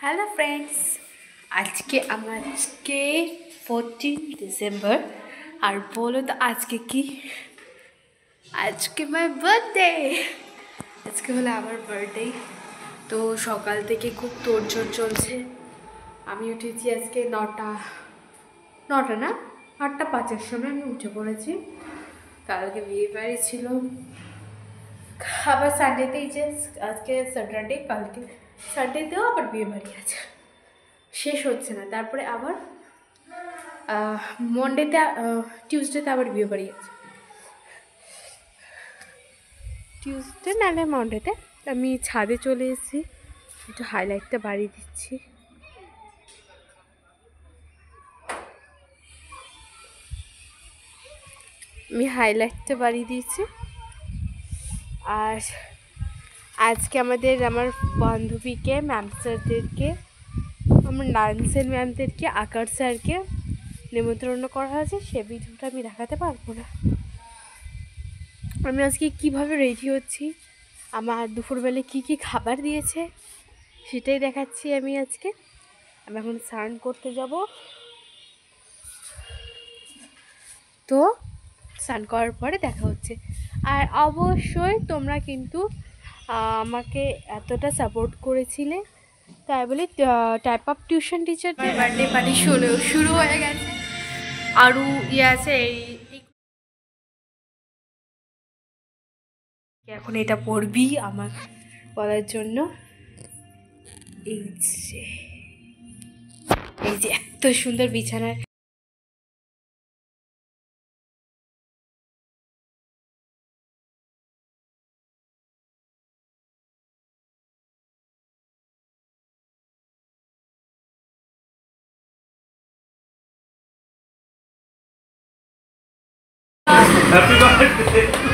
Hello friends, আজকে 14 December. আর বলো তো আজকে কি? আজকে মাই বার্থডে। আজকে হলো আমার বার্থডে। তো সকাল থেকে খুব তোড়জোড় চলছে। আমি উঠেছি আজকে নটা না 8:05-এর সময় আমি উঠে পড়েছি। কালকে বিয়ে বাড়ি ছিল, আবার সানডেতেই যে আজকে স্যাটারডে, কালকে সানডেতেও আবার বিয়ে বাড়ি আছে, শেষ হচ্ছে না। তারপরে আবার মন্ডেতে টিউসডেতে আবার বিয়ে বাড়ি আছে, টিউসডে নাহলে মন্ডেতে। আমি ছাদে চলে এসেছি, একটু হাইলাইটটা বাড়িয়ে দিচ্ছি। আমি হাইলাইটটা বাড়িয়ে দিয়েছি। আর আজকে আমার বান্ধবীকে, ম্যাম স্যারদেরকে, আমার ডান্সের ম্যামদেরকে, আকার স্যারকে নিমন্ত্রণ করা হয়েছে। সে ভিডিওটা আমি দেখাতে পারবো না। আমি আজকে কিভাবে রেডি হচ্ছি, আমার দুপুরবেলা কি খাবার দিয়েছে সেটাই দেখাচ্ছি আমি আজকে। আমি এখন স্নান করতে যাব, তো স্নান করার পরে দেখা হচ্ছে। আর অবশ্যই তোমরা কিন্তু আমাকে এতটা সাপোর্ট করেছিলে, তাই বলে টাইপ অফ টিউশন টিচারদের বার্থডে পার্টি শুরু হয়ে গেছে। আরও আছে এখন এটা পড়বি আমার বলার জন্য। এই যে এত সুন্দর বিছানার Happy birthday.